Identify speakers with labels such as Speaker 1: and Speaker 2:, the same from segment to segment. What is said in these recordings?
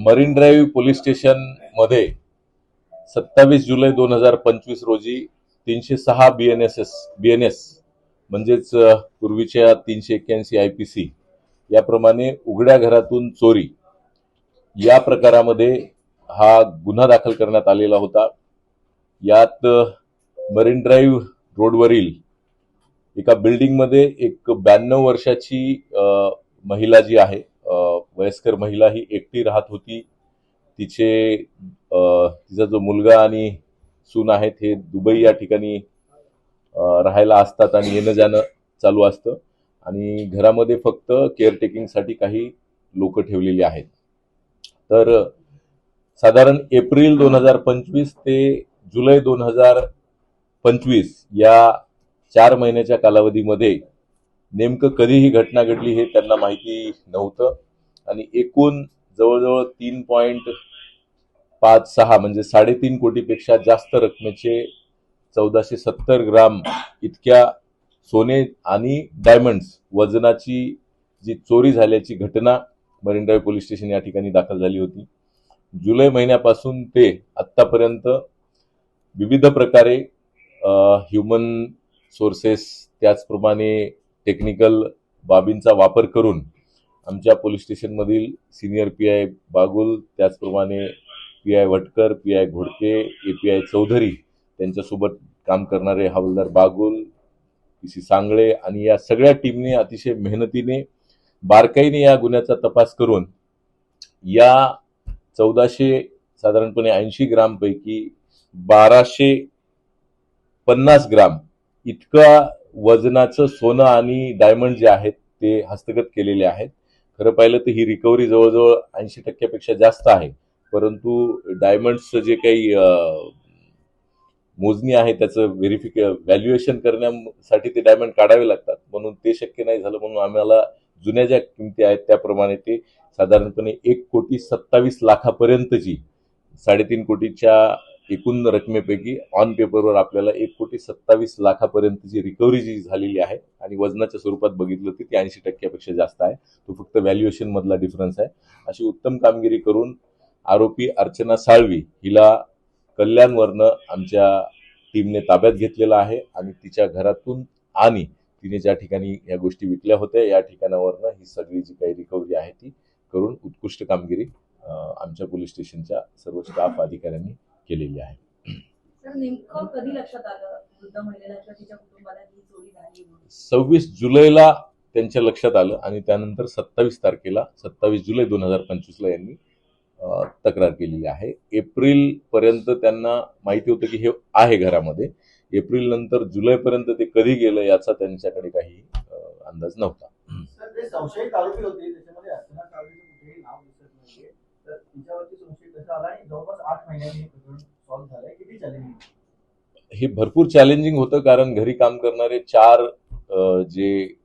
Speaker 1: Marine drive police station मध्ये 27 जुलै 2025 रोजी 306 BNS म्हणजेच पूर्वीच्या 381 आयपीसी याप्रमाणे उघड्या घरातून चोरी या प्रकारामध्ये हा गुन्हा दाखल करण्यात आलेला होता। यात मरीन ड्राईव्ह रोडवरील एका बिल्डिंगमध्ये एक 92 वर्षाची महिला जी आहे, वयस्कर महिला ही एकटी राहत होती। तिचा जो मुलगा आणि सून आहेत हे दुबई या ठिकाणी राहायला असतात आणि येणं जाणं चालू असतं आणि घरामध्ये फक्त केअरटेकिंगसाठी काही लोक ठेवलेली आहेत। तर साधारण एप्रिल 2025 ते जुलै 2025 या 4 महिन्याच्या कालावधीमध्ये नेमकं कधी ही घटना घडली हे त्यांना माहिती नव्हतं आणि एकूण जवळजवळ 3.56 म्हणजे 3.5 कोटीपेक्षा जास्त रकमेचे 1470 ग्राम इतक्या सोने आणि डायमंड्स वजनाची जी चोरी झाल्याची घटना मरीन ड्राईव्ह पोलीस स्टेशन या ठिकाणी दाखल झाली होती। जुलै महिन्यापासून ते आतापर्यंत विविध प्रकारे ह्युमन सोर्सेस त्याचप्रमाणे टेक्निकल बाबींचा वापर करून आमच्या पोलीस स्टेशनमधील सिनियर पीआय बागुल, त्याचप्रमाणे PI Bhatkar, PI Ghodke, API Chaudhari त्यांच्यासोबत काम करणारे हवालदार बागुल, पीसी सांगळे आणि या सगळ्या टीमने अतिशय मेहनतीने बारकाईने या गुन्ह्याचा तपास करून या 1400 साधारणपणे 80 ग्राम पैकी 1250 ग्राम इतका वजनाचं सोनं आणि डायमंड जे आहेत ते हस्तगत केलेले आहेत। खरं पाहिलं तर ही रिकव्हरी जवळजवळ 80% पेक्षा जास्त आहे, परंतु डायमंड्सचं जे काही मोजणी आहे त्याचं व्हॅल्युएशन करण्यासाठी ते डायमंड काढावे लागतात, म्हणून ते शक्य नाही झालं। म्हणून आम्हाला जुन्या ज्या किमती आहेत त्याप्रमाणे ते साधारणपणे 1,27,00,000पर्यंतची 3.5 कोटीच्या एकूण रकमेपैकी ऑन पेपरवर आपल्याला 1,27,00,000पर्यंतची रिकव्हरी जी झालेली आहे आणि वजनाच्या स्वरूपात बघितलं तर ती 80% पेक्षा जास्त आहे। तो फक्त व्हॅल्युएशन मधला डिफरन्स आहे। अशी उत्तम कामगिरी करून आरोपी अर्चना साळवी हिला कल्याणवरनं आमच्या टीमने ताब्यात घेतलेला आहे आणि तिच्या घरातून आणि तिने ज्या ठिकाणी या गोष्टी विकल्या होत्या या ठिकाणावरनं ही सगळी जी काही रिकव्हरी आहे ती करून उत्कृष्ट कामगिरी आमच्या पोलीस स्टेशनच्या सर्व स्टाफ अधिकाऱ्यांनी केलेली आहे।
Speaker 2: सर, नेमकं कधी लक्षात आलं वृद्ध महिलेला किंवा तिच्या कुटुंबाला ही चोरी झाली?
Speaker 1: 26 जुलैला त्यांच्या लक्षात आलं आणि त्यानंतर 27 जुलै 2025ला यांनी तक्रार केलेली आहे। एप्रिल पर्यंत त्यांना माहिती होतं की हे आहे घरामध्ये, एप्रिल नंतर जुलैपर्यंत ते कधी गेलं याचा त्यांच्याकडे काही अंदाज नव्हता।
Speaker 3: संशयित आरोपी होते त्याच्यामध्ये अर्चना साळवीचं कुठेही नाव दिसत नाहीये, तर तिच्यावरती संशय कसा आला आणि जवळपास 8 महिन्यांनी हे प्रकरण सॉल्व्ह झालंय? किती चॅलेंजिंग?
Speaker 1: हे भरपूर चॅलेंजिंग होतं, कारण घरी काम करणारे 4 जे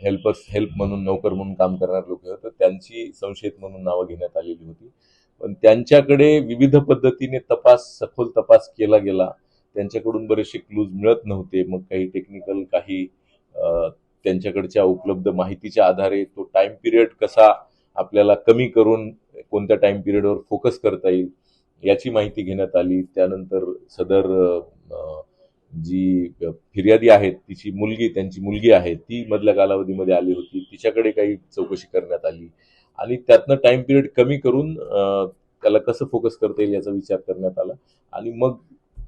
Speaker 1: हेल्प म्हणून नोकर म्हणून काम करणारे लोक होते त्यांची संशयित म्हणून नावं घेण्यात आलेली होती, पण त्यांच्याकडे विविध पद्धतीने सखोल तपास केला गेला। त्यांच्याकडून बरेचसे क्लूज मिळत नव्हते, मग काही टेक्निकल काही त्यांच्याकडच्या उपलब्ध माहितीच्या आधारे तो टाइम पिरियड कसा आपल्याला कमी करून कोणत्या टाइम पिरियडवर फोकस करता येईल याची माहिती घेण्यात आली। त्यानंतर सदर जी फिर्यादी आहेत त्यांची मुलगी आहे ती मधल्या कालावधीमध्ये आली होती, तिच्याकडे काही चौकशी करण्यात आली आणि त्यातनं टाइम पिरियड कमी करून त्याला कसं फोकस करता येईल याचा विचार करण्यात आला आणि मग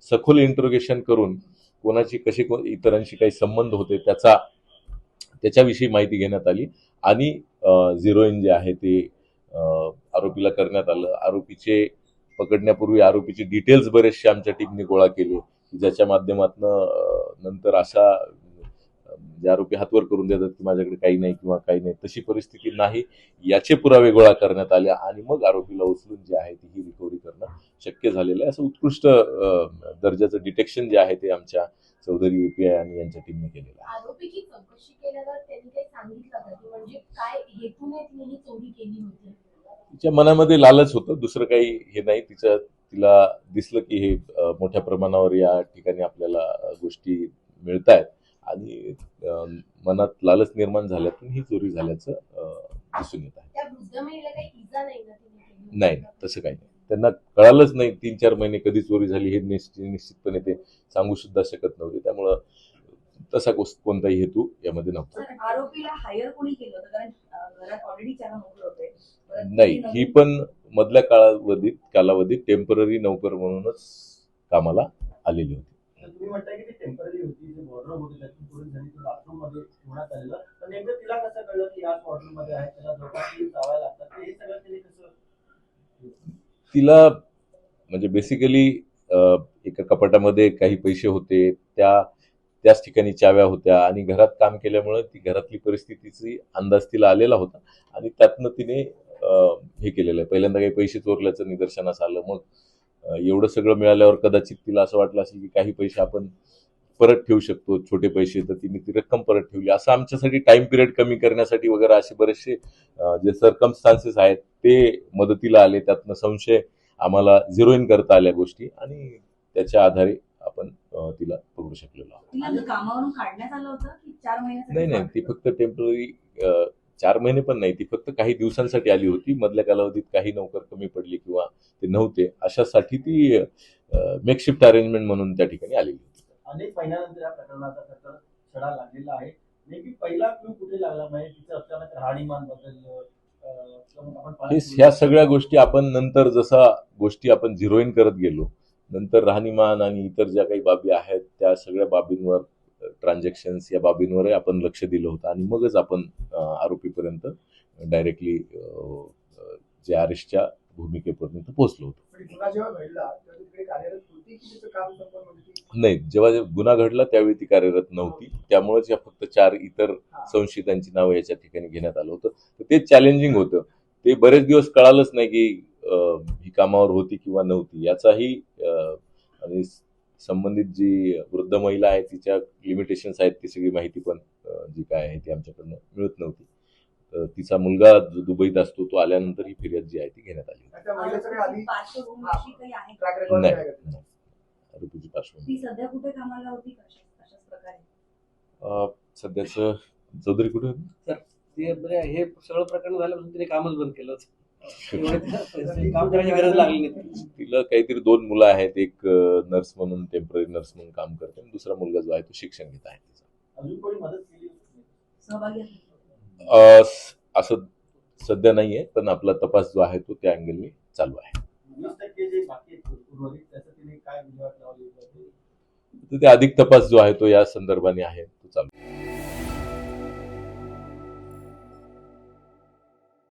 Speaker 1: सखोल इंटरोगेशन करून कोणाची कशी इतरांशी काही संबंध होते त्याच्याविषयी माहिती घेण्यात आली आणि झिरोइन जे आहे ते आरोपीला करण्यात आलं। आरोपीचे पकडण्यापूर्वी आरोपीचे डिटेल्स बरेचसे आमच्या टीमने गोळा केले, ज्याच्या माध्यमातून नंतर अशा जे आरोपी हातवर करून देतात की माझ्याकडे काही नाही किंवा काही नाही, तशी परिस्थिती नाही याचे पुरावे गोळा करण्यात आले आणि मग आरोपीला उचलून जे आहे ती ही रिकव्हरी करणं शक्य झालेलं आहे। असं उत्कृष्ट दर्जाचं डिटेक्शन जे आहे ते आमच्या चौधरी एपीआय आणि यांच्या टीमने केलेलं आहे।
Speaker 2: आरोपीची चौकशी केल्यावर त्यांनी काही सांगितलं का की म्हणजे काय हेतूने तिने चोरी केली होती?
Speaker 1: तिच्या मनामध्ये लालच होतं, दुसरं काही हे नाही। तिला दिसलं की हे मोठ्या प्रमाणावर या ठिकाणी आपल्याला गोष्टी मिळतायत आणि मनात लालच निर्माण झाल्यातून ही चोरी झाल्याचं दिसून येत आहे।
Speaker 2: त्या वृद्ध महिलेला काही इजा नाही ना?
Speaker 1: नाही तसं काही नाही. त्यांना कळालंच नाही 3-4 महिने कधी चोरी झाली हे निश्चितपणे ते सांगू सुद्धा शकत नव्हते. त्यामुळं तसा कोणताही हेतू यामध्ये नव्हता.
Speaker 4: सर, आरोपीला हायर कोणी केलं होतं? कारण घरात ऑलरेडी 4 नोकर होते. परत
Speaker 1: नाही,
Speaker 4: ती
Speaker 1: ही पण मधल्या कालावधीत टेम्पररी नोकर म्हणूनच कामाला आलेली होती.
Speaker 3: तर तुम्ही म्हणताय की ती टेम्पररी होती, जे वॉर्डरोब होती त्यातून चोरी झाली, ती बाथरूम मध्ये ठेवण्यात आलेलं. तर नेमकं तिला कसं कळलं की याच वॉर्डरोब मध्ये आहे, त्याला लोकांनी जावं लागतात, तर हे सगळं तिने कसं?
Speaker 1: तिला म्हणजे बेसिकली एका कपाटामध्ये काही पैसे होते, त्याच ठिकाणी चाव्या होत्या आणि घरात काम केल्यामुळे ती घरातली परिस्थितीची अंदाज तिला आलेला होता आणि त्यातनं तिने हे केलेलं आहे. पहिल्यांदा काही पैसे चोरल्याचं निदर्शनास आलं. मग एवढं सगळं मिळाल्यावर कदाचित तिला असं वाटलं असेल की काही पैसे आपण परत ठेवू शकतो, छोटे पैसे, तर तिने ती रक्कम परत ठेवली. असं आमच्यासाठी टाइम पिरियड कमी करण्यासाठी वगैरे असे बरेचसे जे सर्कमस्टान्सेस आहेत ते मदतीला आले. त्यातनं संशय आम्हाला झिरो इन करता आल्या गोष्टी आणि त्याच्या आधारे आपण तिला पकडू शकलेलो आहोत.
Speaker 4: तिला कामावरून काढण्यात आलं होतं की 4 महिन्यासाठी?
Speaker 1: नाही, ती फक्त टेम्पररी 4 महिने पण नाही, ती फक्त काही दिवसांसाठी आली होती. मधल्या कालावधीत काही नोकर कमी पडली किंवा ते नव्हते अशासाठी ती मेकशिफ्ट अरेंजमेंट म्हणून त्या ठिकाणी आलेली होती.
Speaker 3: अनेक महिन्यानंतर या प्रकरणाचा खरं छडा लागलेला आहे. नेमकी पहिला क्लू कुठे लागला, म्हणजे तिचं अचानक राहणीमान बदललं, किंवा आपण
Speaker 1: ह्या सगळ्या गोष्टी आपण नंतर जसा गोष्टी आपण झिरो इन करत गेलो, नंतर राहणीमान आणि इतर ज्या काही बाबी आहेत त्या सगळ्या बाबींवर, ट्रान्झॅक्शन्स या बाबींवर आपण लक्ष दिलं होतं आणि मगच आपण आरोपीपर्यंत डायरेक्टली जे अरेस्टच्या भूमिकेपर्यंत पोहोचलो होतो.
Speaker 3: पण गुन्हा जेव्हा घडला तेव्हा तिकडे कार्यरत होती की तिचं काम संपन्न, म्हणजे ती
Speaker 1: नाही, जेव्हा गुन्हा घडला त्यावेळी ती कार्यरत नव्हती. त्यामुळेच या फक्त 4 इतर संशयितांची नावं याच्या ठिकाणी घेण्यात आलं होतं. तर ते चॅलेंजिंग होतं. ते बरेच दिवस कळालंच नाही की ही कामावर होती किंवा नव्हती याचाही आणि संबंधित जी वृद्ध महिला आहे तिच्या लिमिटेशन्स आहेत ती सगळी माहिती पण जी काय आहे ती आमच्याकडनं मिळत नव्हती. तर तिचा मुलगा जो दुबईत असतो तो आल्यानंतर ही फिर्याद जी आहे ती घेण्यात आली होती.
Speaker 3: त्या महिलेकडे आधी
Speaker 4: पार्श्वभूमी अशी काही आहे का?
Speaker 3: ट्रॅक रेकॉर्ड
Speaker 1: नाही,
Speaker 3: आहे का?
Speaker 1: नाही. आरोपीची पार्श्वभूमी
Speaker 4: ती सध्या कुठे कामाला होती? अशाच प्रकारे
Speaker 1: सध्याचं चौधरी कुठे होती?
Speaker 5: ते बरे हे सगळं प्रकरण झाल्यापासून तिने कामच बंद केलं. काम करायची गरज लागली नाही.
Speaker 1: तिला काहीतरी 2 मुलं आहेत. एक नर्स म्हणून, टेम्पररी नर्स म्हणून काम करते आणि दुसरा मुलगा जो आहे तो शिक्षण घेत आहे.
Speaker 3: अजून कोणी मदत केली होती?
Speaker 4: सहभागी आहे?
Speaker 1: असं सध्या नाहीये, पण आपला तपास जो आहे तो त्या अँगलने चालू आहे.
Speaker 3: 20% जे बाकी उर्वरित त्याचं तिने काय विल्हेवाट लावली?
Speaker 1: तर ते अधिक तपास जो आहे तो या संदर्भाने आहे तो चालू आहे.